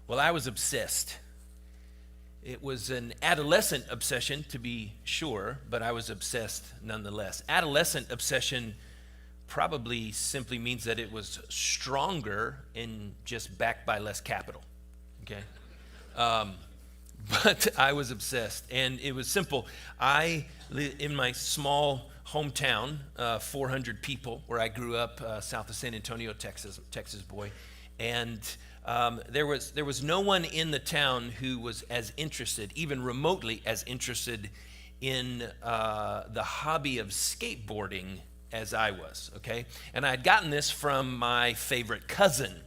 Well, I was obsessed. It was an adolescent obsession, to be sure, but I was obsessed nonetheless. Adolescent obsession probably simply means that it was stronger and just backed by less capital, okay? But I was obsessed, and it was simple. In my small hometown, 400 people, where I grew up, south of San Antonio, Texas boy, and there was no one in the town who was as interested, even remotely as interested, in the hobby of skateboarding as I was. Okay, and I had gotten this from my favorite cousin.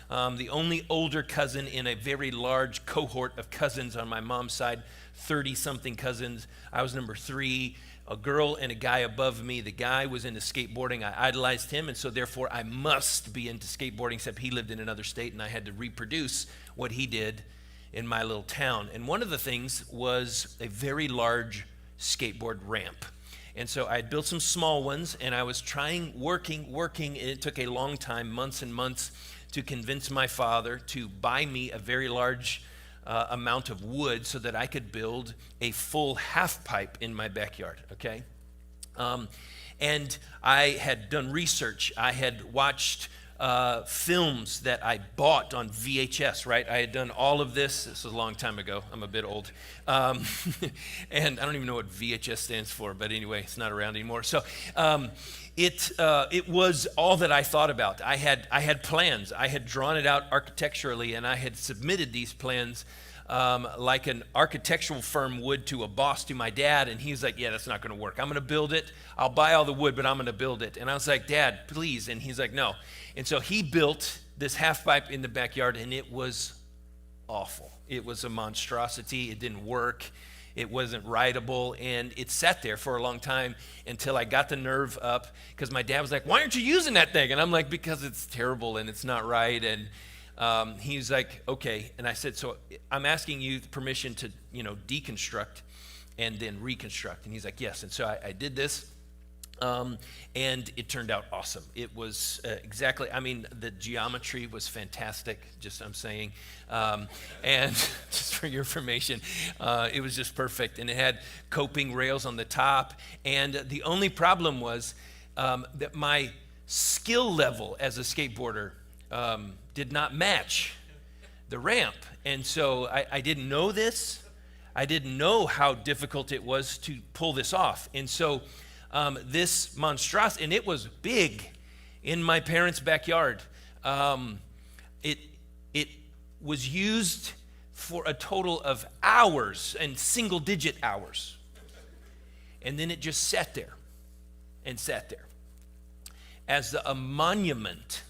The only older cousin in a very large cohort of cousins on my mom's side, 30-something cousins. I was number 3, a girl and a guy above me. The guy was into skateboarding. I idolized him, and so therefore I must be into skateboarding, except he lived in another state, and I had to reproduce what he did in my little town. And one of the things was a very large skateboard ramp. And so I had built some small ones, and I was working, and it took a long time, months and months, to convince my father to buy me a very large amount of wood so that I could build a full half pipe in my backyard, okay? And I had done research. I had watched films that I bought on VHS, right? I had done all of this. This was a long time ago. I'm a bit old. And I don't even know what VHS stands for, but anyway, it's not around anymore. So it was all that I thought about. I had plans. I had drawn it out architecturally, and I had submitted these plans like an architectural firm would to a boss, to my dad, and he's like, yeah, that's not going to work. I'm going to build it. I'll buy all the wood, but I'm going to build it. And I was like, Dad, please. And he's like, no. And so he built this half pipe in the backyard, and it was awful. It was a monstrosity. It didn't work. It wasn't rideable, and it sat there for a long time until I got the nerve up, because my dad was like, why aren't you using that thing? And I'm like, because it's terrible and it's not right. And he's like, okay. And I said, so I'm asking you permission to, deconstruct and then reconstruct. And he's like, yes. And so I did this. And it turned out awesome. It was the geometry was fantastic, I'm saying. And just for your information, it was just perfect. And it had coping rails on the top. And the only problem was that my skill level as a skateboarder did not match the ramp. And so I didn't know this. I didn't know how difficult it was to pull this off. And so this monstrosity, and it was big in my parents' backyard. It was used for a total of hours, and single-digit hours. And then it just sat there as a monument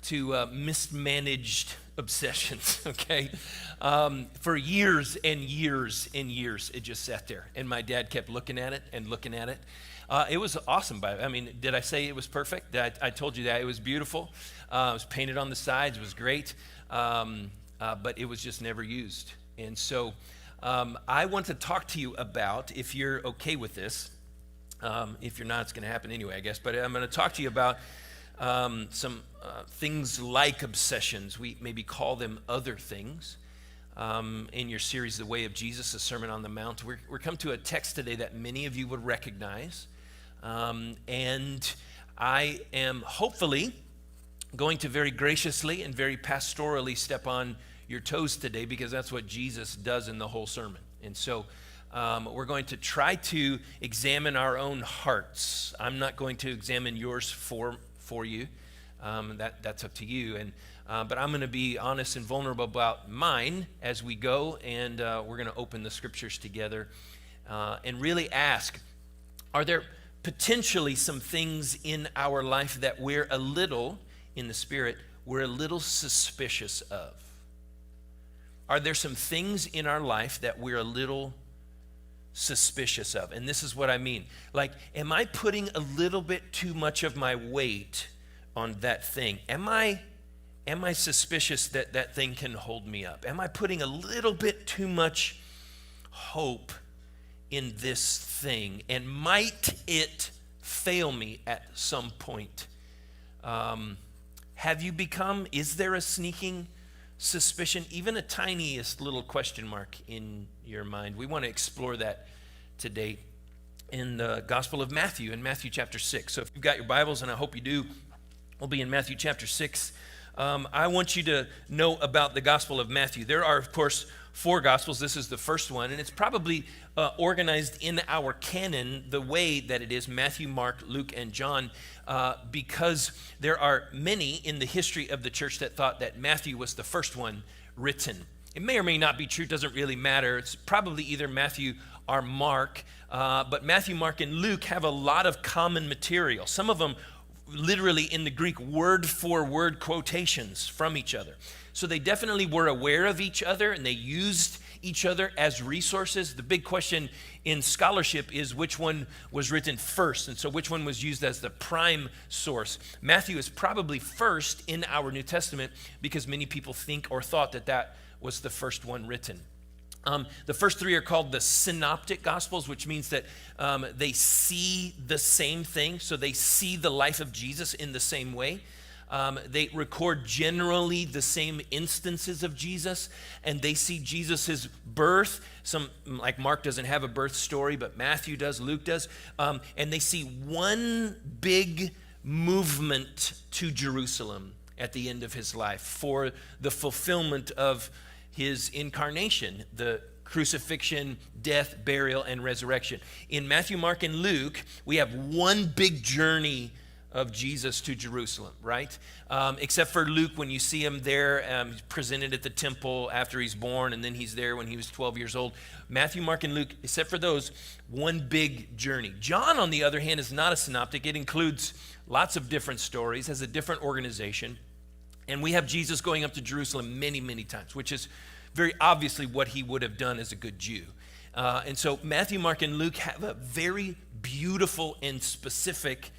to mismanaged obsessions, okay? For years and years and years, it just sat there. And my dad kept looking at it and looking at it. It was awesome. Did I say it was perfect? I told you that. It was beautiful. It was painted on the sides. It was great. But it was just never used. And so I want to talk to you about, if you're okay with this, if you're not, it's going to happen anyway, I guess. But I'm going to talk to you about some things like obsessions. We maybe call them other things. In your series, The Way of Jesus, the Sermon on the Mount. We're come to a text today that many of you would recognize. And I am hopefully going to very graciously and very pastorally step on your toes today, because that's what Jesus does in the whole sermon. And so we're going to try to examine our own hearts. I'm not going to examine yours for you. That's up to you. But I'm going to be honest and vulnerable about mine as we go, and we're going to open the scriptures together and really ask, are there potentially some things in our life that we're a little, in the spirit, we're a little suspicious of? Are there some things in our life that we're a little suspicious of? And this is what I mean. Like, am I putting a little bit too much of my weight on that thing? Am I suspicious that that thing can hold me up? Am I putting a little bit too much hope in this thing? And might it fail me at some point? Is there a sneaking suspicion, even a tiniest little question mark in your mind? We want to explore that today in the Gospel of Matthew, in Matthew chapter 6. So if you've got your Bibles, and I hope you do, we'll be in Matthew chapter 6. I want you to know about the Gospel of Matthew. There are, of course, 4 Gospels. This is the first one, and it's probably organized in our canon the way that it is, Matthew, Mark, Luke, and John, because there are many in the history of the church that thought that Matthew was the first one written. It may or may not be true, doesn't really matter. It's probably either Matthew or Mark, but Matthew, Mark, and Luke have a lot of common material. Some of them literally in the Greek word-for-word quotations from each other. So they definitely were aware of each other, and they used each other as resources. The big question in scholarship is which one was written first, and so which one was used as the prime source. Matthew is probably first in our New Testament because many people think or thought that that was the first one written. The first 3 are called the synoptic gospels, which means that they see the same thing. So they see the life of Jesus in the same way. They record generally the same instances of Jesus, and they see Jesus's birth. Some, like Mark doesn't have a birth story, but Matthew does, Luke does. And they see one big movement to Jerusalem at the end of his life for the fulfillment of his incarnation, the crucifixion, death, burial, and resurrection. In Matthew, Mark, and Luke, we have one big journey of Jesus to Jerusalem, right? Except for Luke, when you see him there, he's presented at the temple after he's born, and then he's there when he was 12 years old. Matthew, Mark, and Luke, except for those, one big journey. John, on the other hand, is not a synoptic. It includes lots of different stories, has a different organization. And we have Jesus going up to Jerusalem many, many times, which is very obviously what he would have done as a good Jew. And so Matthew, Mark, and Luke have a very beautiful and specific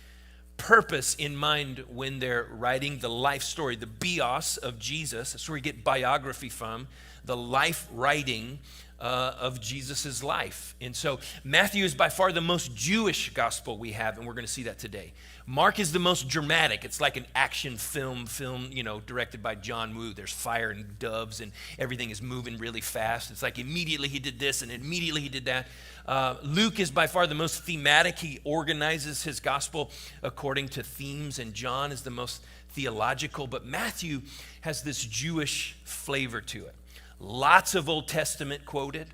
purpose in mind when they're writing the life story, the bios of Jesus. That's where we get biography from, the life writing of Jesus's life. And so Matthew is by far the most Jewish gospel we have, and we're going to see that today. Mark is the most dramatic. It's like an action film, directed by John Woo. There's fire and doves, and everything is moving really fast. It's like immediately he did this, and immediately he did that. Luke is by far the most thematic. He organizes his gospel according to themes, and John is the most theological. But Matthew has this Jewish flavor to it. Lots of Old Testament quoted,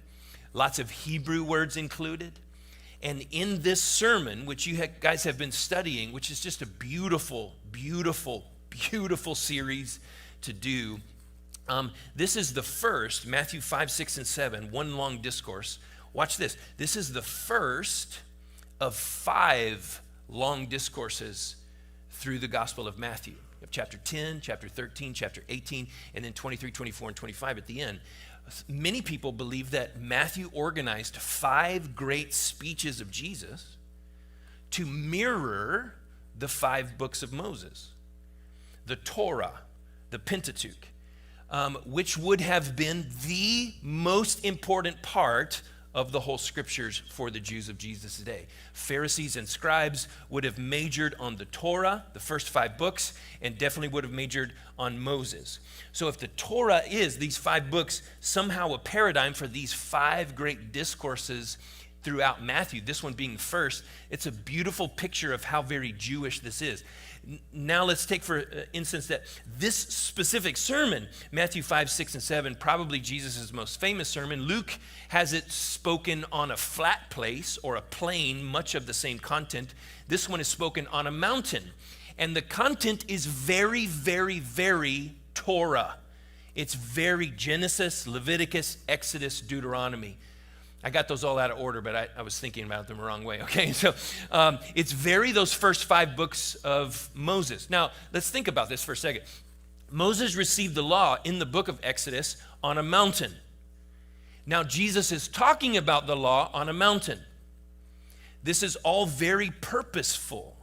lots of Hebrew words included. And in this sermon, which you guys have been studying, which is just a beautiful, beautiful, beautiful series to do, this is the first, Matthew 5, 6, and 7, one long discourse. Watch this. This is the first of 5 long discourses through the Gospel of Matthew. You have chapter 10, chapter 13, chapter 18, and then 23, 24, and 25 at the end. Many people believe that Matthew organized 5 great speeches of Jesus to mirror the 5 books of Moses, the Torah, the Pentateuch, which would have been the most important part of the whole scriptures for the Jews of Jesus' day. Pharisees and scribes would have majored on the Torah, the first 5 books, and definitely would have majored on Moses. So if the Torah is, these 5 books, somehow a paradigm for these 5 great discourses throughout Matthew, this one being first, it's a beautiful picture of how very Jewish this is. Now let's take for instance that this specific sermon, Matthew 5, 6, and 7, probably Jesus' most famous sermon. Luke has it spoken on a flat place or a plain, much of the same content. This one is spoken on a mountain. And the content is very, very, very Torah. It's very Genesis, Leviticus, Exodus, Deuteronomy. I got those all out of order, but I was thinking about them the wrong way, okay? So it's very those first 5 books of Moses. Now, let's think about this for a second. Moses received the law in the book of Exodus on a mountain. Now, Jesus is talking about the law on a mountain. This is all very purposeful.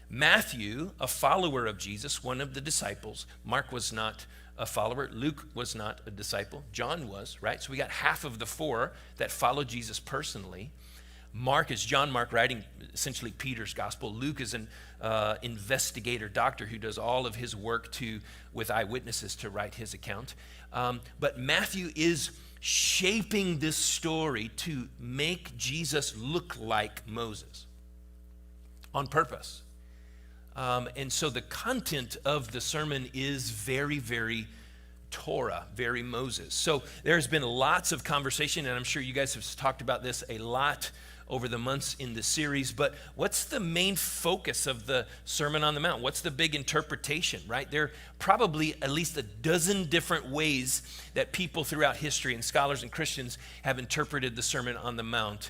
Matthew, a follower of Jesus, one of the disciples. Mark was not a follower. Luke was not a disciple. John was, right? So we got half of the 4 that followed Jesus personally. Mark is John Mark writing essentially Peter's gospel. Luke is an investigator doctor who does all of his work with eyewitnesses to write his account. But Matthew is shaping this story to make Jesus look like Moses on purpose. And so the content of the sermon is very, very Torah, very Moses. So there's been lots of conversation, and I'm sure you guys have talked about this a lot over the months in the series, but what's the main focus of the Sermon on the Mount? What's the big interpretation, right? There are probably at least a dozen different ways that people throughout history and scholars and Christians have interpreted the Sermon on the Mount.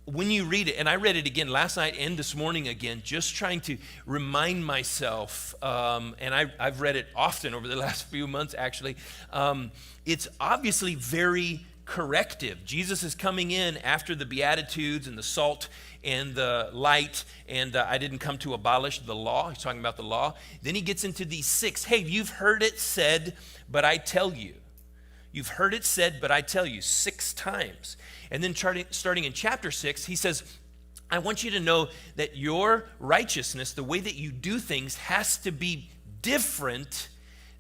When you read it, and I read it again last night and this morning again, just trying to remind myself, and I've read it often over the last few months actually, it's obviously very corrective. Jesus is coming in after the Beatitudes and the salt and the light, and I didn't come to abolish the law. He's talking about the law. Then he gets into these 6. Hey, you've heard it said, but I tell you. You've heard it said, but I tell you, 6 times. And then starting in chapter 6, he says, I want you to know that your righteousness, the way that you do things, has to be different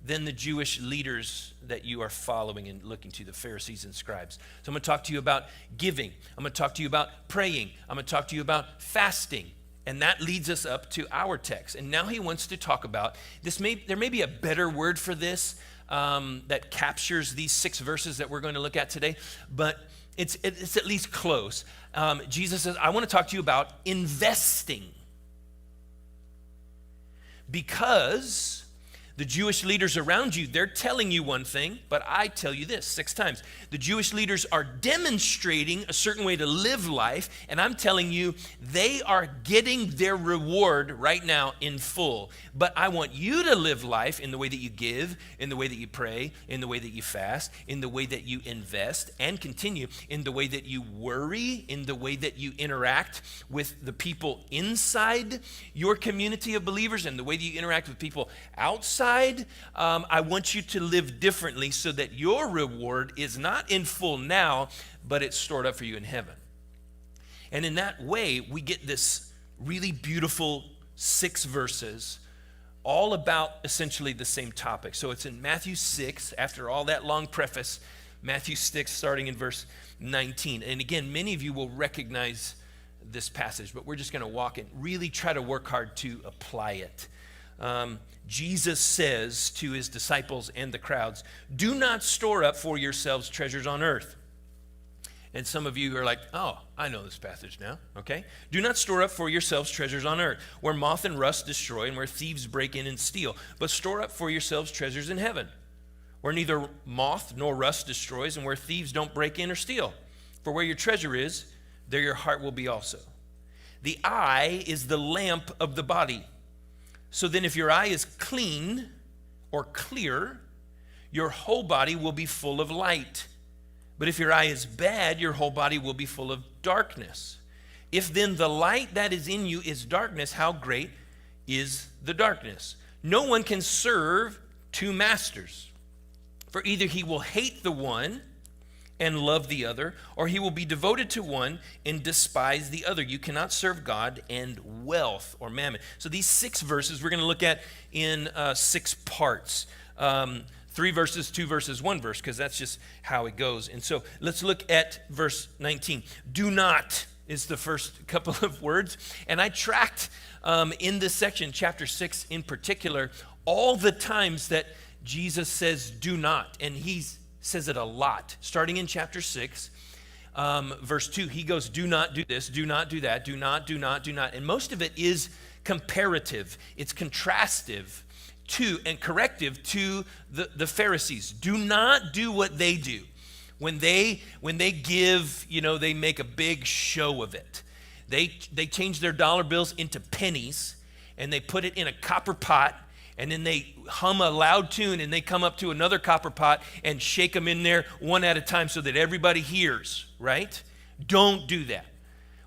than the Jewish leaders that you are following and looking to, the Pharisees and scribes. So I'm going to talk to you about giving. I'm going to talk to you about praying. I'm going to talk to you about fasting. And that leads us up to our text. And now he wants to talk about this. There may be a better word for this that captures these 6 verses that we're going to look at today, but it's at least close. Jesus says, I want to talk to you about investing. Because the Jewish leaders around you, they're telling you one thing, but I tell you this 6 times. The Jewish leaders are demonstrating a certain way to live life, and I'm telling you, they are getting their reward right now in full. But I want you to live life in the way that you give, in the way that you pray, in the way that you fast, in the way that you invest, and continue in the way that you worry, in the way that you interact with the people inside your community of believers, and the way that you interact with people outside. I want you to live differently so that your reward is not in full now, but it's stored up for you in heaven. And in that way, we get this really beautiful 6 verses all about essentially the same topic. So it's in Matthew 6, after all that long preface, Matthew 6, starting in verse 19. And again, many of you will recognize this passage, but we're just going to walk and really try to work hard to apply it. Jesus says to his disciples and the crowds, do not store up for yourselves treasures on earth. And some of you are like, oh, I know this passage now, okay? Do not store up for yourselves treasures on earth, where moth and rust destroy and where thieves break in and steal. But store up for yourselves treasures in heaven, where neither moth nor rust destroys and where thieves don't break in or steal. For where your treasure is, there your heart will be also. The eye is the lamp of the body. So then if your eye is clean or clear, your whole body will be full of light. But if your eye is bad, your whole body will be full of darkness. If then the light that is in you is darkness, how great is the darkness? No one can serve 2 masters, for either he will hate the one and love the other, or he will be devoted to one and despise the other. You cannot serve God and wealth or mammon. So these 6 verses we're going to look at in 6 parts. 3 verses, 2 verses, 1 verse, because that's just how it goes. And so let's look at verse 19. Do not is the first couple of words. And I tracked in this section, chapter 6 in particular, all the times that Jesus says do not. And he says it a lot. Starting in chapter 6, verse 2, he goes, do not do this, do not do that, do not, do not, do not. And most of it is comparative. It's contrastive to and corrective to the Pharisees. Do not do what they do. When they give, they make a big show of it. They change their dollar bills into pennies, and they put it in a copper pot, and then they hum a loud tune, and they come up to another copper pot and shake them in there one at a time so that everybody hears, right? Don't do that.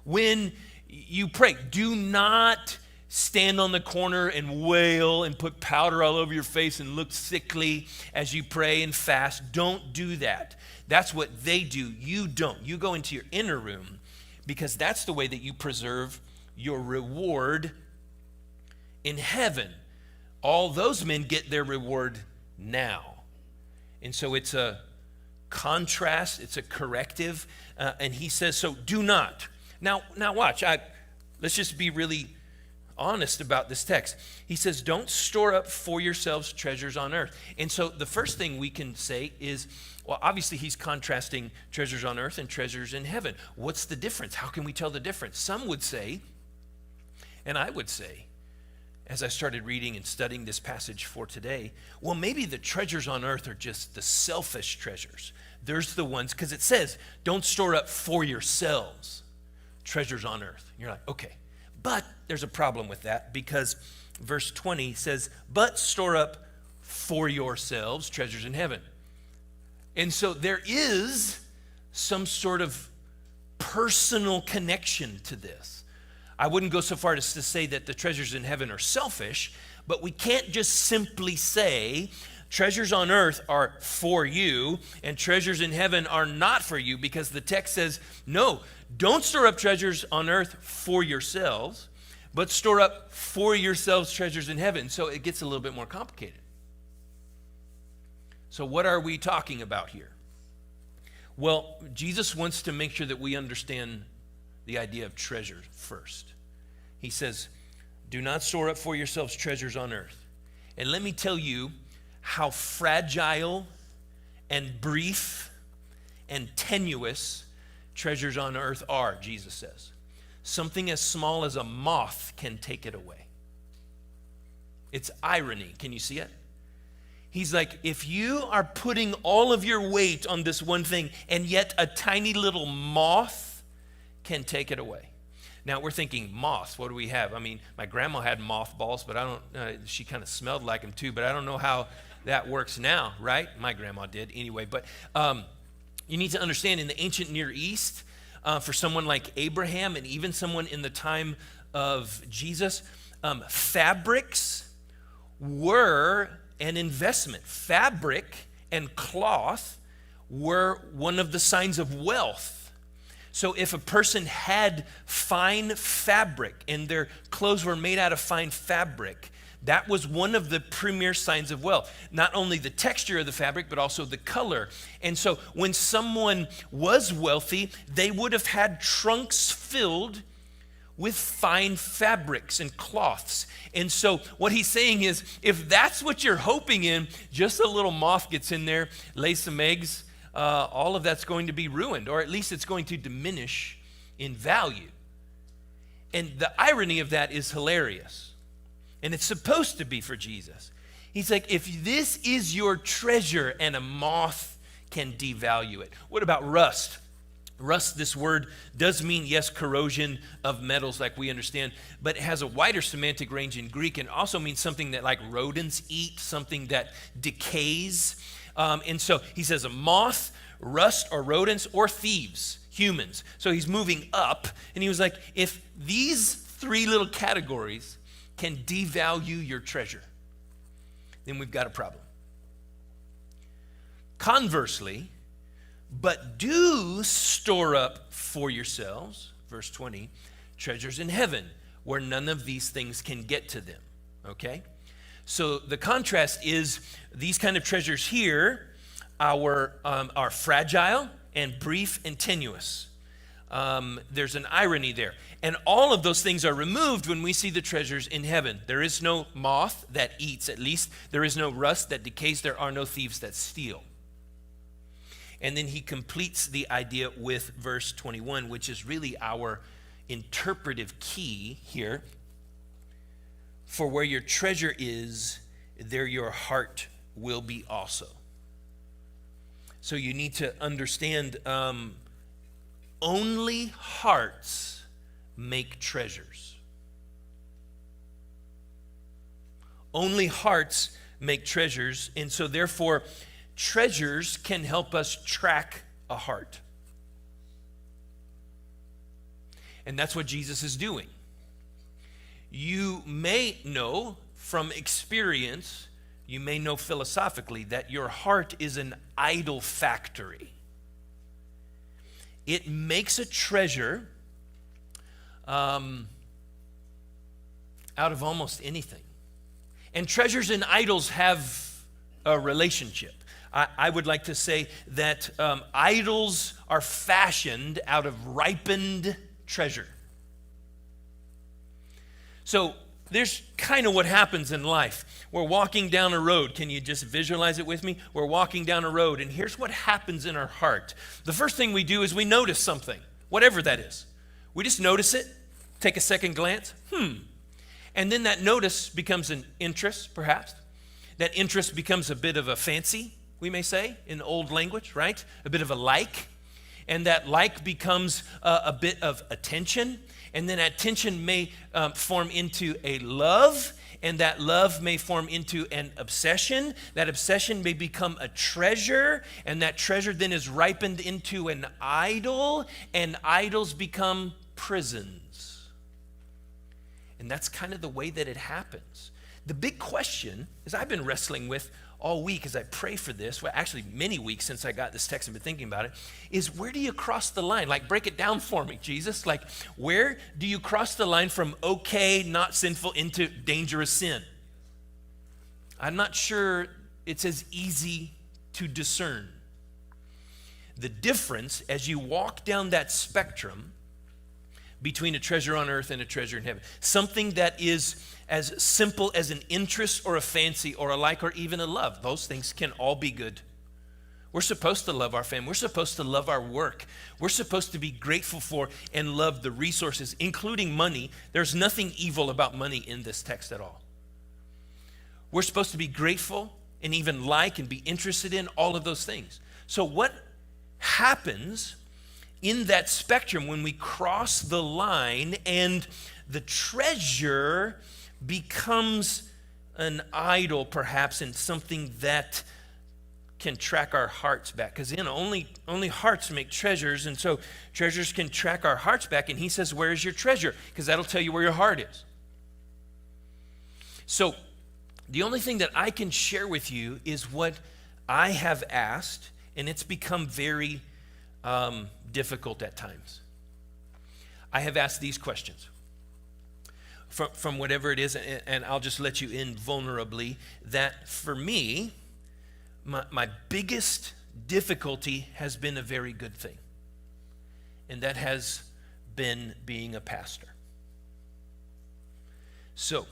When you pray, do not stand on the corner and wail and put powder all over your face and look sickly as you pray and fast. Don't do that. That's what they do. You don't. You go into your inner room, because that's the way that you preserve your reward in heaven. All those men get their reward now. And so it's a contrast, it's a corrective, and he says, so do not. Now watch, let's just be really honest about this text. He says, don't store up for yourselves treasures on earth. And so the first thing we can say is, well, obviously he's contrasting treasures on earth and treasures in heaven. What's the difference? How can we tell the difference? Some would say, and I would say, as I started reading and studying this passage for today, well, maybe the treasures on earth are just the selfish treasures. There's the ones, because it says, don't store up for yourselves treasures on earth. You're like, okay. But there's a problem with that, because verse 20 says, but store up for yourselves treasures in heaven. And so there is some sort of personal connection to this. I wouldn't go so far as to say that the treasures in heaven are selfish, but we can't just simply say treasures on earth are for you and treasures in heaven are not for you, because the text says, no, don't store up treasures on earth for yourselves, but store up for yourselves treasures in heaven. So it gets a little bit more complicated. So what are we talking about here? Well, Jesus wants to make sure that we understand the idea of treasure first. He says, do not store up for yourselves treasures on earth. And let me tell you how fragile and brief and tenuous treasures on earth are, Jesus says. Something as small as a moth can take it away. It's irony. Can you see it? He's like, if you are putting all of your weight on this one thing, and yet a tiny little moth can take it away. Now we're thinking moths. What do we have? I mean, my grandma had mothballs, but I don't. She kind of smelled like them too, but I don't know how that works now, right? My grandma did anyway. But you need to understand, in the ancient Near East, for someone like Abraham and even someone in the time of Jesus, fabrics were an investment. Fabric and cloth were one of the signs of wealth. So if a person had fine fabric and their clothes were made out of fine fabric, that was one of the premier signs of wealth. Not only the texture of the fabric, but also the color. And so when someone was wealthy, they would have had trunks filled with fine fabrics and cloths. And so what he's saying is, if that's what you're hoping in, just a little moth gets in there, lays some eggs, all of that's going to be ruined, or at least it's going to diminish in value. And the irony of that is hilarious. And it's supposed to be for Jesus. He's like, if this is your treasure and a moth can devalue it. What about rust? Rust, this word does mean, yes, corrosion of metals like we understand, but it has a wider semantic range in Greek, and also means something that like rodents eat, something that decays. And so he says a moth, rust, or rodents, or thieves, humans. So he's moving up, and he was like, if these three little categories can devalue your treasure, then we've got a problem. Conversely, but do store up for yourselves, verse 20, treasures in heaven, where none of these things can get to them, okay? So the contrast is these kind of treasures here are fragile and brief and tenuous. There's an irony there. And all of those things are removed when we see the treasures in heaven. There is no moth that eats, at least. There is no rust that decays. There are no thieves that steal. And then he completes the idea with verse 21, which is really our interpretive key here. For where your treasure is, there your heart will be also. So you need to understand, only hearts make treasures. Only hearts make treasures, and so therefore, treasures can help us track a heart. And that's what Jesus is doing. You may know from experience, you may know philosophically, that your heart is an idol factory. It makes a treasure out of almost anything. And treasures and idols have a relationship. I would like to say that idols are fashioned out of ripened treasure. So there's kind of what happens in life. We're walking down a road. Can you just visualize it with me? We're walking down a road, and here's what happens in our heart. The first thing we do is we notice something, whatever that is. We just notice it, take a second glance, and then that notice becomes an interest, perhaps. That interest becomes a bit of a fancy, we may say, in old language, right? A bit of a like. And that like becomes a bit of attention. And then attention may form into a love. And that love may form into an obsession. That obsession may become a treasure. And that treasure then is ripened into an idol. And idols become prisons. And that's kind of the way that it happens. The big question is I've been wrestling with all week as I pray for this, well, actually many weeks since I got this text and been thinking about it, is where do you cross the line? Like, break it down for me, Jesus. Like, where do you cross the line from okay, not sinful, into dangerous sin? I'm not sure it's as easy to discern. The difference as you walk down that spectrum between a treasure on earth and a treasure in heaven, something that is as simple as an interest or a fancy or a like or even a love. Those things can all be good. We're supposed to love our family. We're supposed to love our work. We're supposed to be grateful for and love the resources, including money. There's nothing evil about money in this text at all. We're supposed to be grateful and even like and be interested in all of those things. So what happens in that spectrum when we cross the line and the treasure becomes an idol, perhaps, and something that can track our hearts back? Because only hearts make treasures, and so treasures can track our hearts back. And he says, where is your treasure? Because that'll tell you where your heart is. So the only thing that I can share with you is what I have asked, and it's become very difficult at times. I have asked these questions from whatever it is, and I'll just let you in vulnerably, that for me, my biggest difficulty has been a very good thing, and that has been being a pastor. So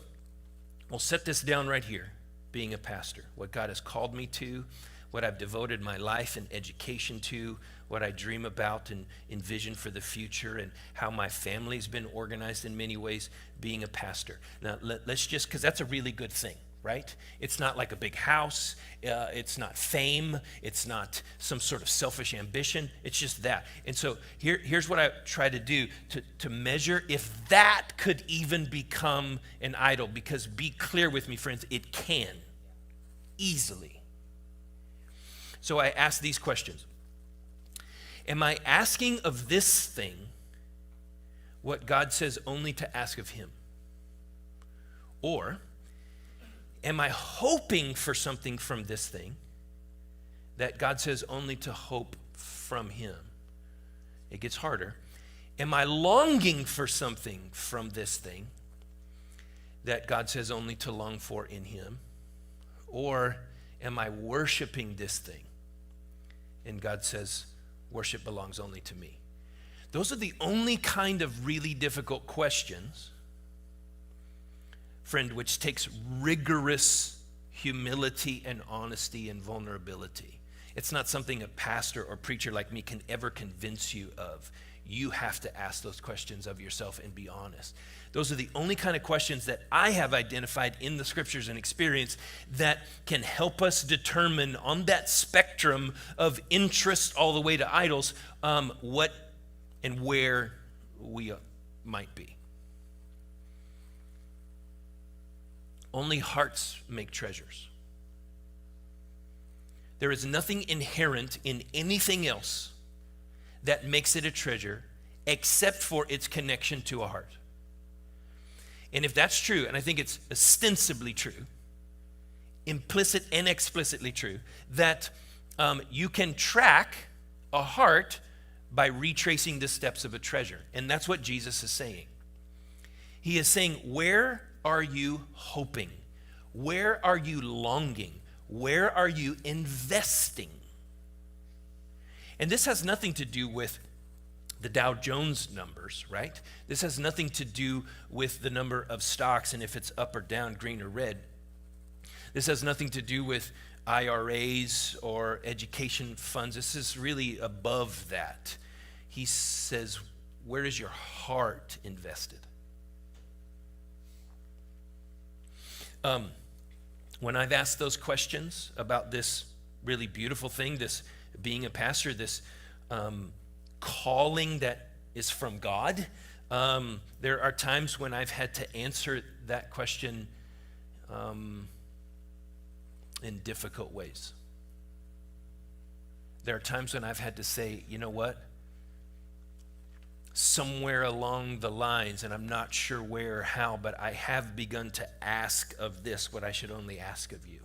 we'll set this down right here, being a pastor, what God has called me to, what I've devoted my life and education to, what I dream about and envision for the future, and how my family's been organized in many ways, being a pastor. Now, let's just, because that's a really good thing, right? It's not like a big house. It's not fame. It's not some sort of selfish ambition. It's just that. And so here's what I try to do to measure if that could even become an idol, because be clear with me, friends, it can easily. So I ask these questions. Am I asking of this thing what God says only to ask of him? Or am I hoping for something from this thing that God says only to hope from him? It gets harder. Am I longing for something from this thing that God says only to long for in him? Or am I worshiping this thing and God says worship belongs only to me? Those are the only kind of really difficult questions, friend, which takes rigorous humility and honesty and vulnerability. It's not something a pastor or preacher like me can ever convince you of. You have to ask those questions of yourself and be honest. Those are the only kind of questions that I have identified in the scriptures and experience that can help us determine on that spectrum of interest all the way to idols, what and where we might be. Only hearts make treasures. There is nothing inherent in anything else that makes it a treasure except for its connection to a heart. And if that's true, and I think it's ostensibly true, implicit and explicitly true, that you can track a heart by retracing the steps of a treasure. And that's what Jesus is saying. He is saying, where are you hoping? Where are you longing? Where are you investing? And this has nothing to do with the Dow Jones numbers, right? This has nothing to do with the number of stocks and if it's up or down, green or red. This has nothing to do with IRAs or education funds. This is really above that. He says, where is your heart invested? When I've asked those questions about this really beautiful thing, this being a pastor, this calling that is from God, there are times when I've had to answer that question in difficult ways. There are times when I've had to say, you know what? Somewhere along the lines, and I'm not sure where or how, but I have begun to ask of this what I should only ask of you.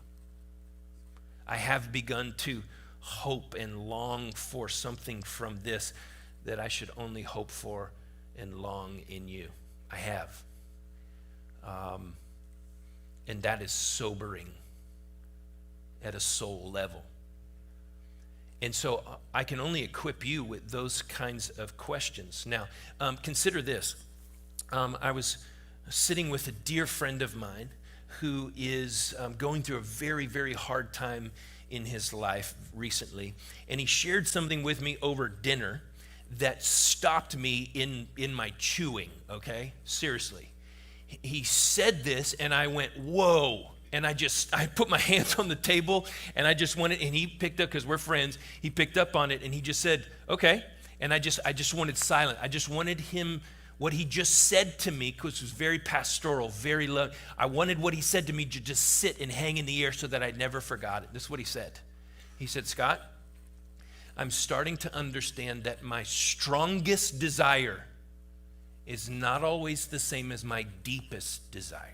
I have begun to hope and long for something from this that I should only hope for and long in you. I have. And that is sobering at a soul level. And so I can only equip you with those kinds of questions. Now, consider this. I was sitting with a dear friend of mine who is going through a very, very hard time in his life recently. And he shared something with me over dinner that stopped me in my chewing, okay? Seriously. He said this, and I went, whoa. And I put my hands on the table, and I just wanted, and he picked up, because we're friends, he picked up on it, and he just said, okay. And I just wanted silent. I just wanted him, what he just said to me, because it was very pastoral, very low. I wanted what he said to me to just sit and hang in the air so that I never forgot it. This is what he said. He said, Scott, I'm starting to understand that my strongest desire is not always the same as my deepest desire.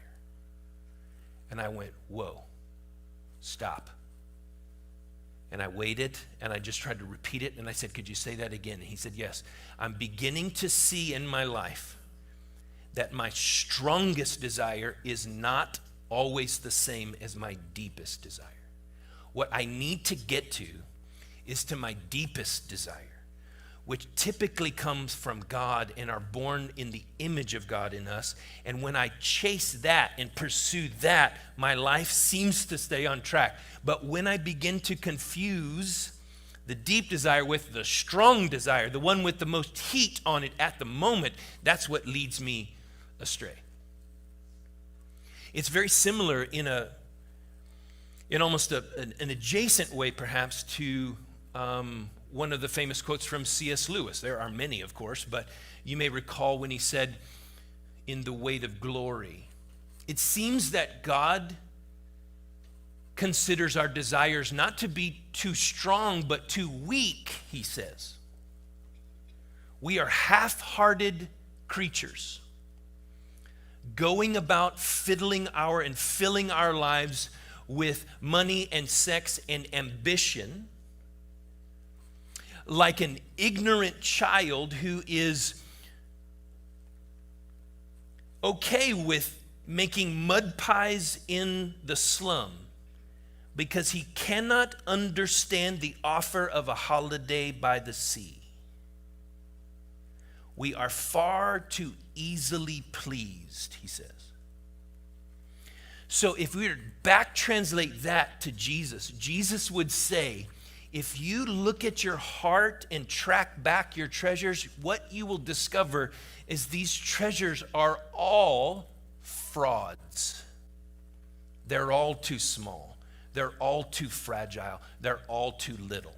And I went, whoa, stop. And I waited, and I just tried to repeat it, and I said, could you say that again? And he said, yes. I'm beginning to see in my life that my strongest desire is not always the same as my deepest desire. What I need to get to is to my deepest desire, which typically comes from God and are born in the image of God in us. And when I chase that and pursue that, my life seems to stay on track. But when I begin to confuse the deep desire with the strong desire, the one with the most heat on it at the moment, that's what leads me astray. It's very similar in almost an adjacent way, perhaps, to one of the famous quotes from C.S. Lewis. There are many, of course, but you may recall when he said, in the weight of glory, it seems that God considers our desires not to be too strong, but too weak, he says. We are half-hearted creatures, going about filling our lives with money and sex and ambition, like an ignorant child who is okay with making mud pies in the slum because he cannot understand the offer of a holiday by the sea. We are far too easily pleased, he says. So if we were to back translate that to Jesus, Jesus would say, if you look at your heart and track back your treasures, what you will discover is these treasures are all frauds. They're all too small. They're all too fragile. They're all too little.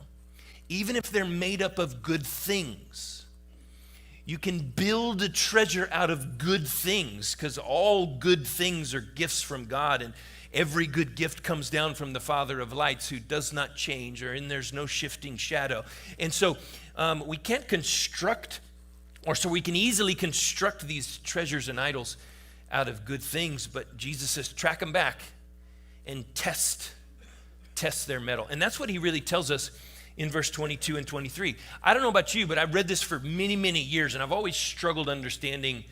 Even if they're made up of good things, you can build a treasure out of good things, because all good things are gifts from God, and every good gift comes down from the Father of lights, who does not change, and there's no shifting shadow. And so we can't construct, or so we can easily construct these treasures and idols out of good things, but Jesus says, track them back and test their metal. And that's what he really tells us in verse 22 and 23. I don't know about you, but I've read this for many, many years, and I've always struggled understanding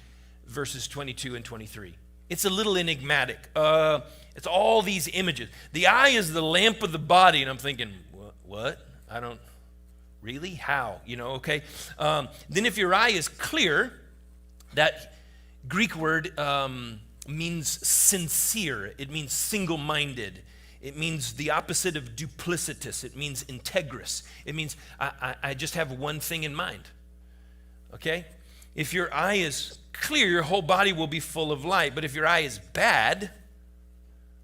verses 22 and 23. It's a little enigmatic. It's all these images. The eye is the lamp of the body, and I'm thinking, what? I don't, really? How? Okay. Then if your eye is clear, that Greek word means sincere. It means single-minded. It means the opposite of duplicitous. It means integrous. It means I just have one thing in mind. Okay? If your eye is clear, your whole body will be full of light. But if your eye is bad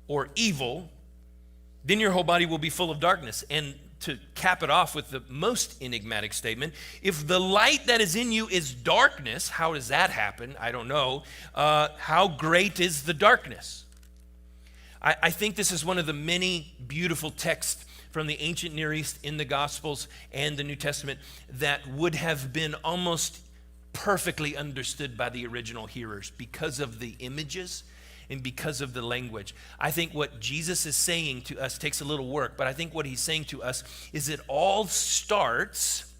or evil, then your whole body will be full of darkness. And to cap it off with the most enigmatic statement, if the light that is in you is darkness, how does that happen? I don't know. How great is the darkness? I think this is one of the many beautiful texts from the ancient Near East in the Gospels and the New Testament that would have been almost perfectly understood by the original hearers because of the images and because of the language. I think what Jesus is saying to us takes a little work, but I think what he's saying to us is it all starts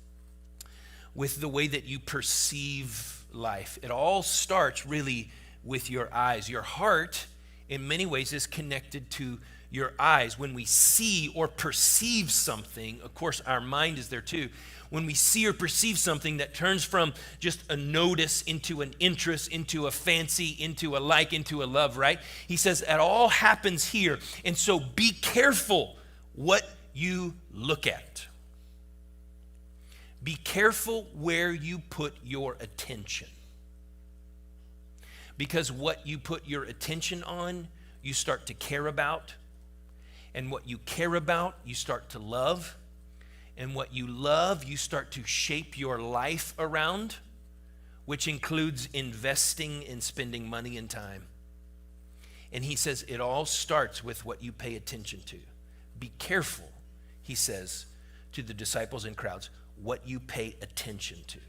with the way that you perceive life. It all starts really with your eyes. Your heart, in many ways, is connected to your eyes. When we see or perceive something, of course, our mind is there too. When we see or perceive something that turns from just a notice into an interest, into a fancy, into a like, into a love, right? He says it all happens here. And so be careful what you look at. Be careful where you put your attention. Because what you put your attention on, you start to care about. And what you care about, you start to love. And what you love, you start to shape your life around, which includes investing and spending money and time. And he says it all starts with what you pay attention to. Be careful, he says to the disciples and crowds, what you pay attention to.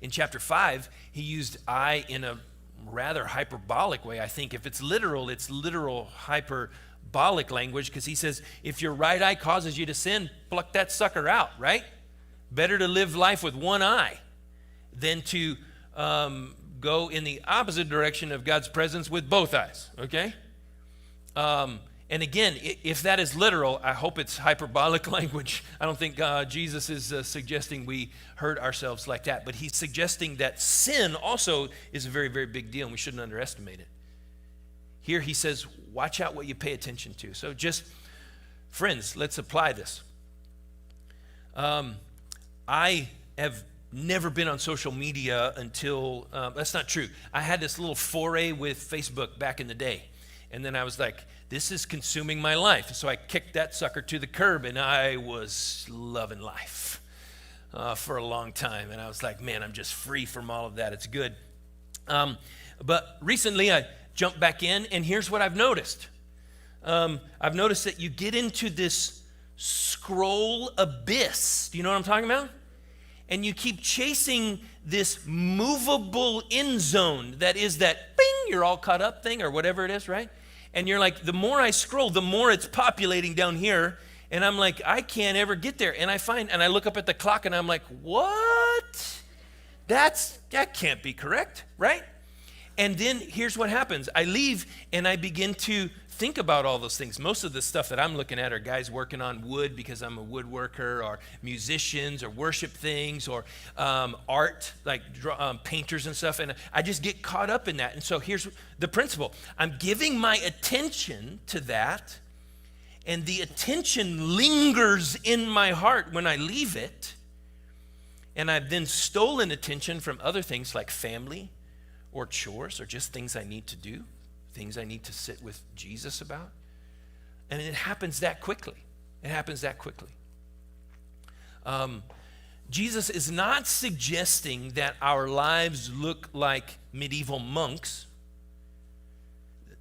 In chapter 5, he used I in a rather hyperbolic way. I think if it's literal hyperbolic language, because he says, if your right eye causes you to sin, pluck that sucker out, right? Better to live life with one eye than to go in the opposite direction of God's presence with both eyes, okay? And again, if that is literal, I hope it's hyperbolic language. I don't think Jesus is suggesting we hurt ourselves like that, but he's suggesting that sin also is a very, very big deal, and we shouldn't underestimate it. Here he says, watch out what you pay attention to. So just, friends, let's apply this. I have never been on social media until, that's not true. I had this little foray with Facebook back in the day. And then I was like, this is consuming my life. So I kicked that sucker to the curb, and I was loving life for a long time. And I was like, man, I'm just free from all of that. It's good. But recently I jumped back in, and here's what I've noticed. I've noticed that you get into this scroll abyss. Do you know what I'm talking about? And you keep chasing this movable end zone that is that bing, you're all caught up thing or whatever it is, right? And you're like, the more I scroll, the more it's populating down here. And I'm like, I can't ever get there. And I look up at the clock and I'm like, what? That can't be correct, right? And then here's what happens. I leave and I begin to think about all those things. Most of the stuff that I'm looking at are guys working on wood because I'm a woodworker, or musicians, or worship things, or art, like painters and stuff. And I just get caught up in that. And so here's the principle. I'm giving my attention to that, and the attention lingers in my heart when I leave it. And I've then stolen attention from other things like family or chores or just things I need to do. Things I need to sit with Jesus about. And it happens that quickly. It happens that quickly. Jesus is not suggesting that our lives look like medieval monks,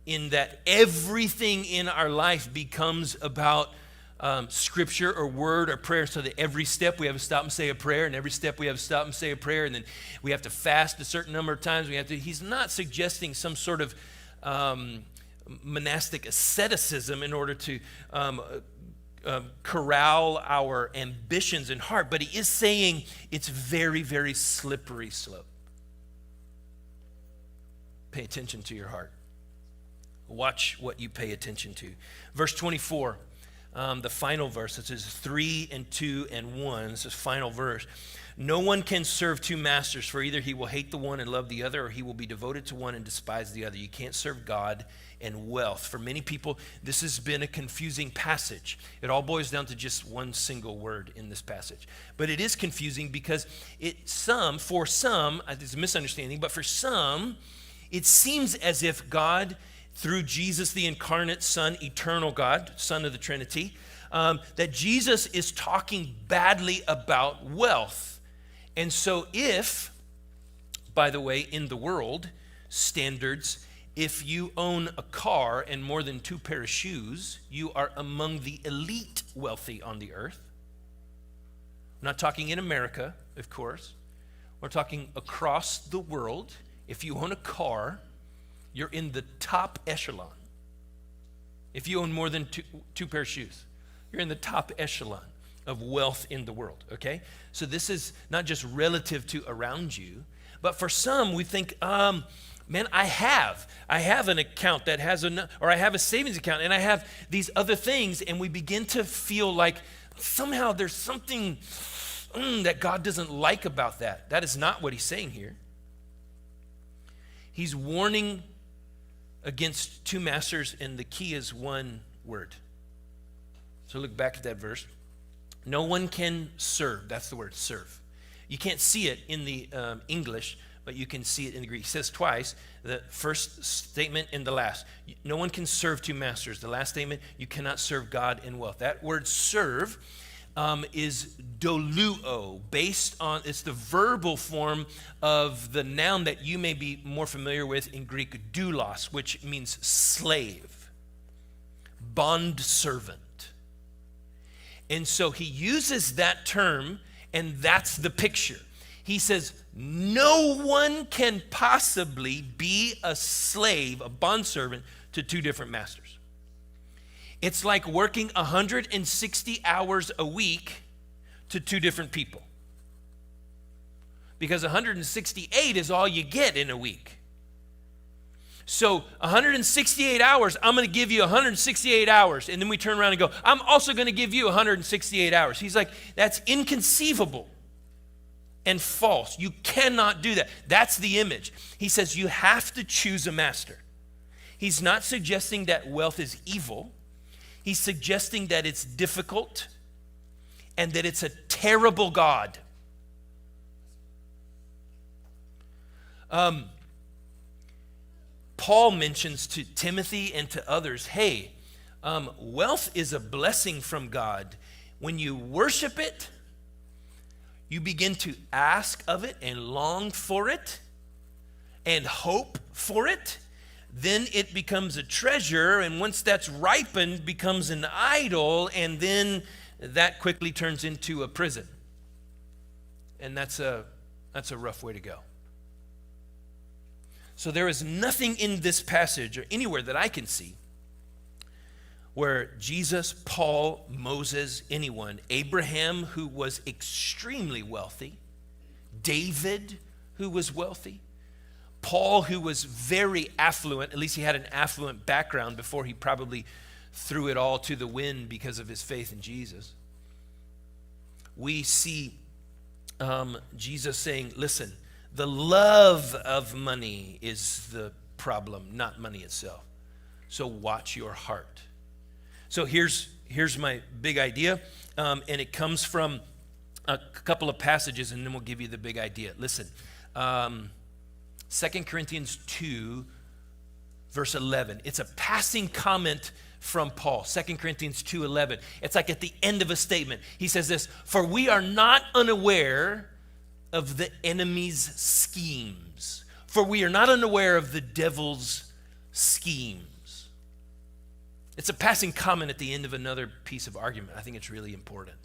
in that everything in our life becomes about scripture or word or prayer, so that every step we have to stop and say a prayer, and every step we have to stop and say a prayer, and then we have to fast a certain number of times. He's not suggesting some sort of monastic asceticism in order to corral our ambitions in heart, but he is saying it's very, very slippery slope. pay attention to your heart. Watch what you pay attention to. Verse 24, the final verse, it says 3 and 2 and 1. This is final verse. No one can serve two masters, for either he will hate the one and love the other, or he will be devoted to one and despise the other. You can't serve God and wealth. For many people, this has been a confusing passage. It all boils down to just one single word in this passage. But it is confusing because for some, it's a misunderstanding, but for some, it seems as if God, through Jesus, the incarnate Son, eternal God, Son of the Trinity, that Jesus is talking badly about wealth. And so if, by the way, in the world standards, if you own a car and more than 2 pairs of shoes, you are among the elite wealthy on the earth. I'm not talking in America, of course. We're talking across the world. If you own a car, you're in the top echelon. If you own more than two pairs of shoes, you're in the top echelon of wealth in the world, okay? So this is not just relative to around you, but for some, we think, man, I have an account that has or I have a savings account, and I have these other things, and we begin to feel like somehow there's something that God doesn't like about that. That is not what he's saying here. He's warning against two masters, and the key is one word. So look back at that verse. No one can serve. That's the word, serve. You can't see it in the English, but you can see it in the Greek. It says twice, the first statement and the last. No one can serve two masters. The last statement, you cannot serve God and wealth. That word serve is doluo, based on, it's the verbal form of the noun that you may be more familiar with in Greek, doulos, which means slave, bondservant. And so he uses that term, and that's the picture. He says, no one can possibly be a slave, a bondservant, to two different masters. It's like working 160 hours a week to two different people. Because 168 is all you get in a week. So 168 hours, I'm going to give you 168 hours. And then we turn around and go, I'm also going to give you 168 hours. He's like, that's inconceivable and false. You cannot do that. That's the image. He says you have to choose a master. He's not suggesting that wealth is evil. He's suggesting that it's difficult and that it's a terrible God. Paul mentions to Timothy and to others, hey, wealth is a blessing from God. When you worship it, you begin to ask of it and long for it and hope for it. Then it becomes a treasure, and once that's ripened, becomes an idol, and then that quickly turns into a prison. And that's a rough way to go. So there is nothing in this passage or anywhere that I can see where Jesus, Paul, Moses, anyone, Abraham, who was extremely wealthy, David, who was wealthy, Paul, who was very affluent, at least he had an affluent background before he probably threw it all to the wind because of his faith in Jesus. We see Jesus saying, listen, the love of money is the problem, not money itself. So watch your heart. So here's my big idea, and it comes from a couple of passages, and then we'll give you the big idea. Listen, 2 Corinthians 2, verse 11. It's a passing comment from Paul, 2 Corinthians 2:11. It's like at the end of a statement. He says this, for we are not unaware of the enemy's schemes. For we are not unaware of the devil's schemes. It's a passing comment at the end of another piece of argument. I think it's really important.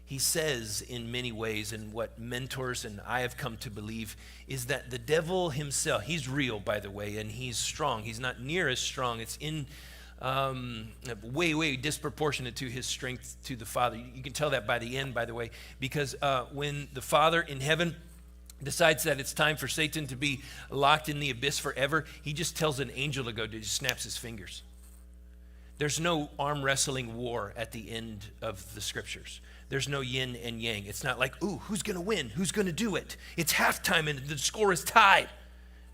He says in many ways, and what mentors and I have come to believe, is that the devil himself, he's real, by the way, and he's strong. He's not near as strong. It's in way disproportionate to his strength to the Father. You can tell that by the end, by the way, because when the Father in heaven decides that it's time for Satan to be locked in the abyss forever, he just tells an angel to go, he just snaps his fingers. There's no arm wrestling war at the end of the scriptures. There's no yin and yang. It's not like, ooh, who's going to win? Who's going to do it? It's halftime and the score is tied.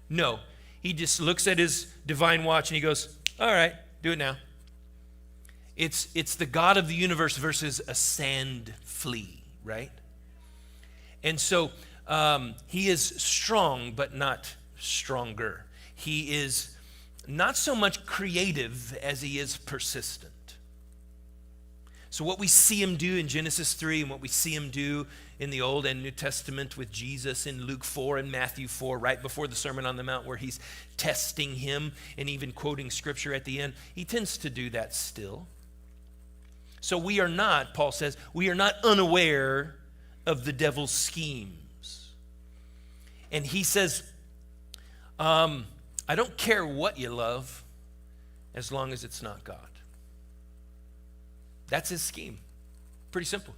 No, he just looks at his divine watch and he goes, all right, do it now. It's the God of the universe versus a sand flea, right? And so he is strong, but not stronger. He is not so much creative as he is persistent. So what we see him do in Genesis 3 and what we see him do in the Old and New Testament with Jesus in Luke 4 and Matthew 4, right before the Sermon on the Mount, where he's testing him and even quoting scripture at the end, he tends to do that still. So we are not, Paul says, we are not unaware of the devil's schemes. And he says, I don't care what you love as long as it's not God. That's his scheme. Pretty simple.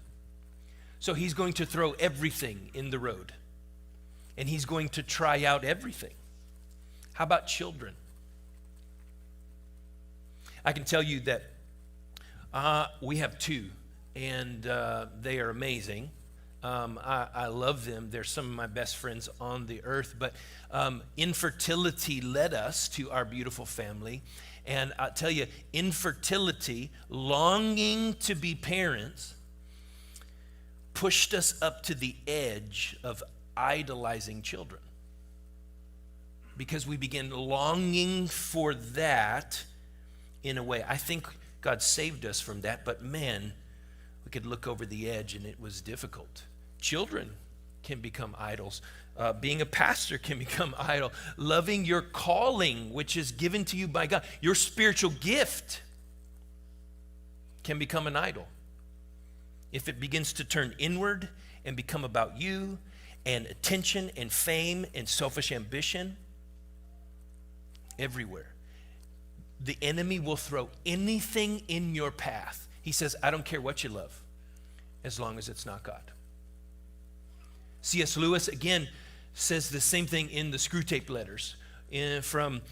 So he's going to throw everything in the road. And he's going to try out everything. How about children? I can tell you that we have two, and they are amazing. I love them. They're some of my best friends on the earth. But infertility led us to our beautiful family. And I'll tell you, infertility, longing to be parents, pushed us up to the edge of idolizing children. Because we began longing for that in a way. I think God saved us from that, but man, we could look over the edge and it was difficult. Children can become idols. Being a pastor can become idol. Loving your calling, which is given to you by God, your spiritual gift can become an idol. If it begins to turn inward and become about you and attention and fame and selfish ambition everywhere, the enemy will throw anything in your path. He says, I don't care what you love as long as it's not God. C.S. Lewis, again, says the same thing in the Screwtape Letters. From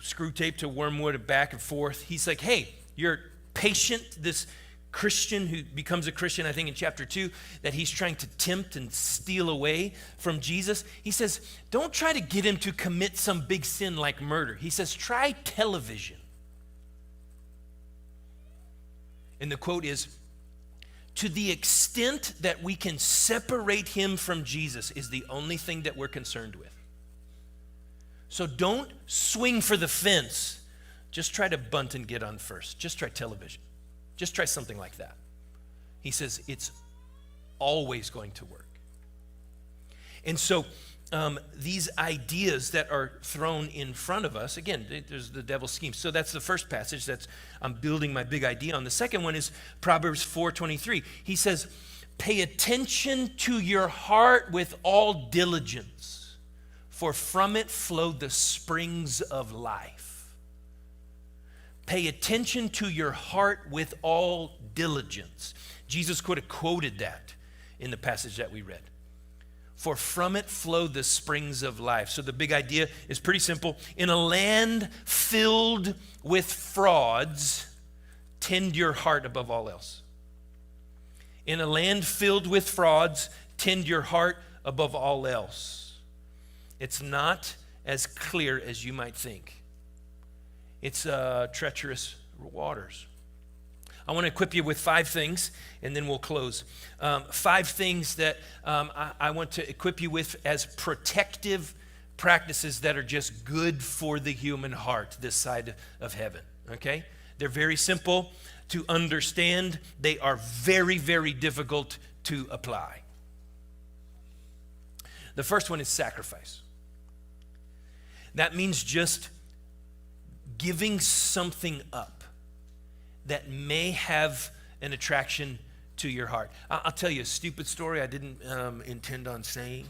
Screwtape to Wormwood and back and forth. He's like, hey, you're patient, this Christian who becomes a Christian, I think in chapter 2, that he's trying to tempt and steal away from Jesus. He says, don't try to get him to commit some big sin like murder. He says, try television. And the quote is, to the extent that we can separate him from Jesus is the only thing that we're concerned with. So don't swing for the fence. Just try to bunt and get on first. Just try television. Just try something like that. He says it's always going to work. And so these ideas that are thrown in front of us, again, there's the devil's scheme. So that's the first passage that's I'm building my big idea on. The second one is Proverbs 4:23. He says, pay attention to your heart with all diligence, for from it flow the springs of life. Pay attention to your heart with all diligence. Jesus could have quoted that in the passage that we read. For from it flow the springs of life. So the big idea is pretty simple. In a land filled with frauds, tend your heart above all else. In a land filled with frauds, tend your heart above all else. It's not as clear as you might think. It's treacherous waters. I want to equip you with 5 things, and then we'll close. 5 things that I want to equip you with as protective practices that are just good for the human heart this side of heaven, okay? They're very simple to understand. They are very, very difficult to apply. The first one is sacrifice. That means just giving something up that may have an attraction to your heart. I'll tell you a stupid story I didn't intend on saying.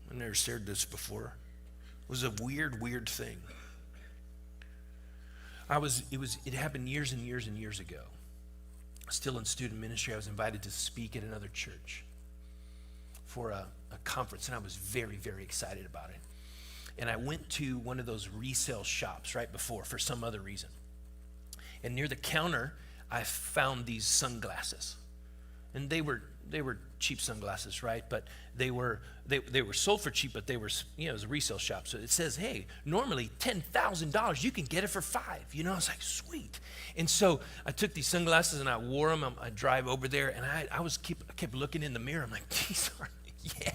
I've never shared this before. It was a weird thing. It happened years and years and years ago. Still in student ministry, I was invited to speak at another church. for a conference, and I was very, very excited about it. And I went to one of those resale shops right before for some other reason. And near the counter, I found these sunglasses. And they were cheap sunglasses, right? But they were sold for cheap, but they were, it was a resale shop. So it says, hey, normally $10,000, you can get it for $5,000. I was like, sweet. And so I took these sunglasses and I wore them. I drive over there, and I kept looking in the mirror. I'm like, these are, yeah.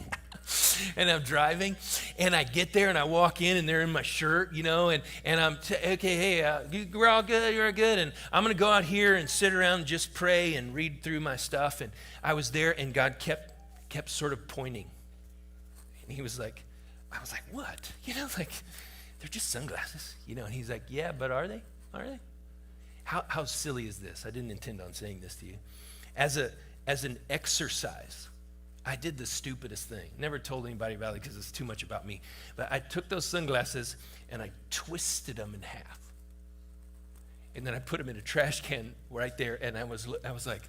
And I'm driving, and I get there, and I walk in, and they're in my shirt, and I'm, okay, hey, we're all good, you're good, and I'm going to go out here and sit around and just pray and read through my stuff. And I was there, and God kept sort of pointing. And he was like, I was like, what? Like, they're just sunglasses, and he's like, yeah, but are they? Are they? How silly is this? I didn't intend on saying this to you. As an exercise, I did the stupidest thing. Never told anybody about it because it's too much about me. But I took those sunglasses and I twisted them in half. And then I put them in a trash can right there, and I was like,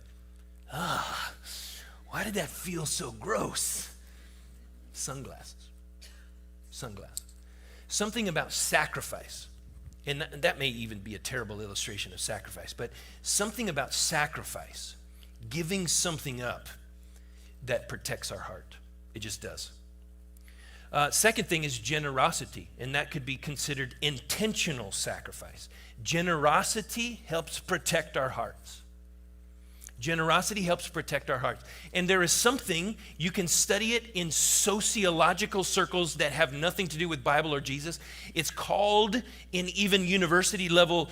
why did that feel so gross? Sunglasses. Something about sacrifice. And that may even be a terrible illustration of sacrifice, but something about sacrifice, giving something up, that protects our heart. It just does. Second thing is generosity, and that could be considered intentional sacrifice. Generosity helps protect our hearts. Generosity helps protect our hearts. And there is something, you can study it in sociological circles that have nothing to do with Bible or Jesus. It's called, in even university level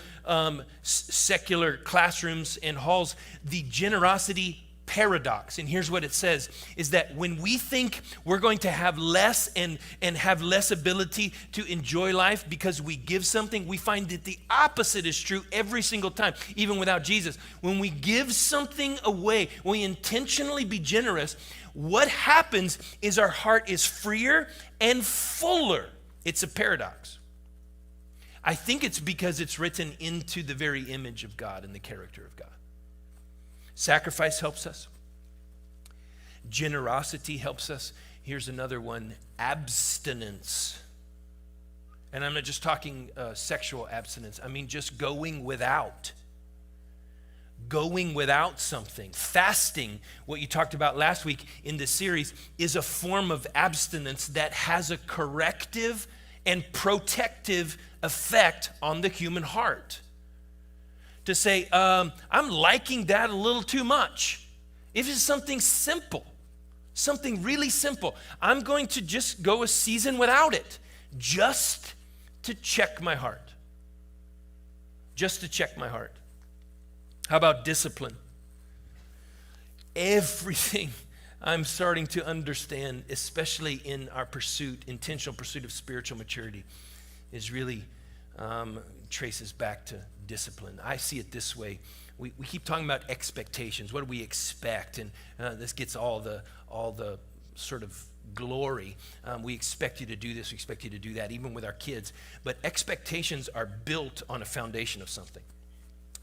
secular classrooms and halls, the generosity paradox. And here's what it says, is that when we think we're going to have less and have less ability to enjoy life because we give something, we find that the opposite is true every single time, even without Jesus. When we give something away, when we intentionally be generous, what happens is our heart is freer and fuller. It's a paradox. I think it's because it's written into the very image of God and the character of God. Sacrifice helps us. Generosity helps us. Here's another one, abstinence. And I'm not just talking sexual abstinence. I mean just going without something. Fasting, what you talked about last week in this series, is a form of abstinence that has a corrective and protective effect on the human heart. To say, I'm liking that a little too much. If it's something simple, something really simple, I'm going to just go a season without it, just to check my heart. Just to check my heart. How about discipline? Everything I'm starting to understand, especially in our intentional pursuit of spiritual maturity, is really traces back to discipline. I see it this way. We keep talking about expectations. What do we expect? And this gets all the sort of glory. We expect you to do this. We expect you to do that, even with our kids. But expectations are built on a foundation of something.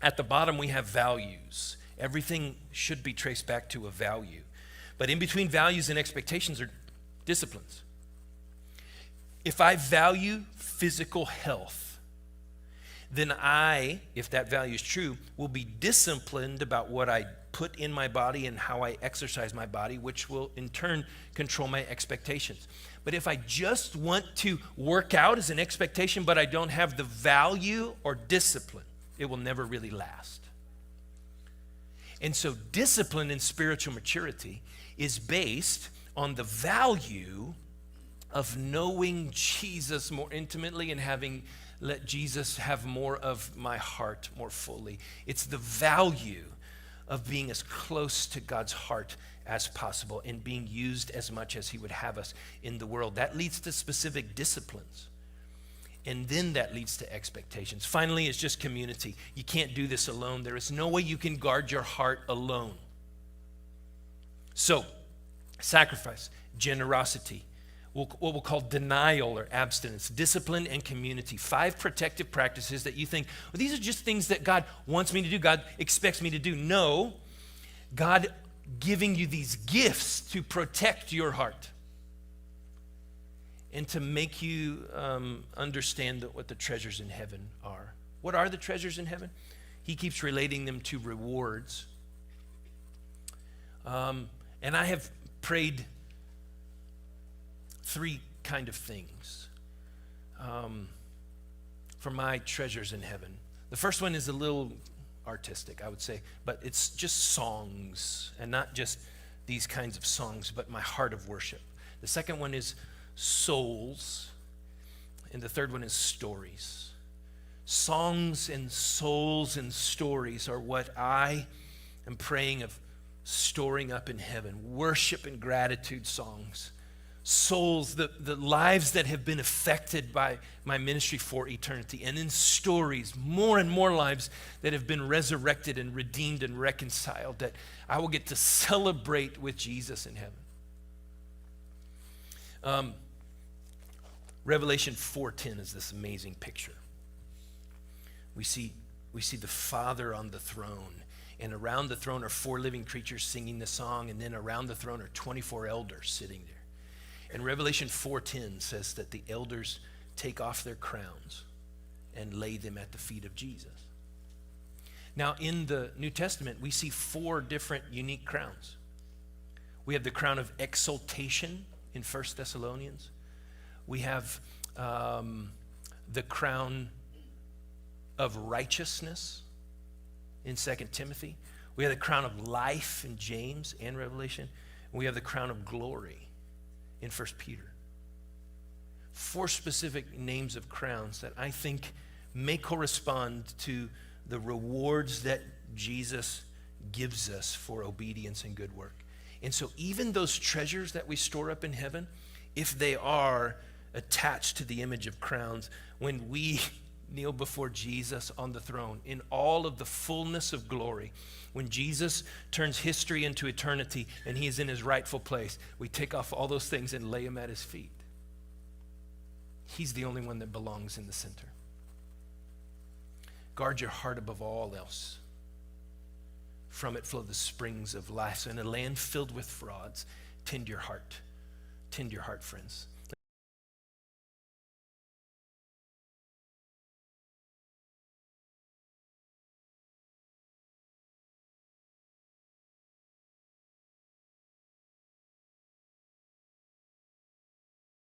At the bottom, we have values. Everything should be traced back to a value. But in between values and expectations are disciplines. If I value physical health, then I, if that value is true, will be disciplined about what I put in my body and how I exercise my body, which will in turn control my expectations. But if I just want to work out as an expectation, but I don't have the value or discipline, it will never really last. And so discipline in spiritual maturity is based on the value of knowing Jesus more intimately and let Jesus have more of my heart more fully. It's the value of being as close to God's heart as possible and being used as much as he would have us in the world. That leads to specific disciplines. And then that leads to expectations. Finally, it's just community. You can't do this alone. There is no way you can guard your heart alone. So, sacrifice, generosity, what we'll call denial or abstinence, discipline, and community. 5 protective practices that you think, well, these are just things that God wants me to do, God expects me to do. No, God giving you these gifts to protect your heart and to make you understand what the treasures in heaven are. What are the treasures in heaven? He keeps relating them to rewards. And I have prayed three kind of things for my treasures in heaven. The first one is a little artistic, I would say, but it's just songs, and not just these kinds of songs, but my heart of worship. The second one is souls, and the third one is stories. Songs and souls and stories are what I am praying of storing up in heaven. Worship and gratitude songs. Souls, the lives that have been affected by my ministry for eternity. And then stories, more and more lives that have been resurrected and redeemed and reconciled, that I will get to celebrate with Jesus in heaven. Revelation 4:10 is this amazing picture. We see the Father on the throne, and around the throne are 4 living creatures singing the song, and then around the throne are 24 elders sitting there. And Revelation 4:10 says that the elders take off their crowns and lay them at the feet of Jesus. Now, in the New Testament, we see 4 different unique crowns. We have the crown of exaltation in 1 Thessalonians. We have the crown of righteousness in 2 Timothy. We have the crown of life in James and Revelation. And we have the crown of glory in 1 Peter. 4 specific names of crowns that I think may correspond to the rewards that Jesus gives us for obedience and good work. And so even those treasures that we store up in heaven, if they are attached to the image of crowns, when we kneel before Jesus on the throne in all of the fullness of glory, when Jesus turns history into eternity and he is in his rightful place, we take off all those things and lay him at his feet. He's the only one that belongs in the center. Guard your heart above all else. From it flow the springs of life. So in a land filled with frauds, tend your heart. Tend your heart, friends.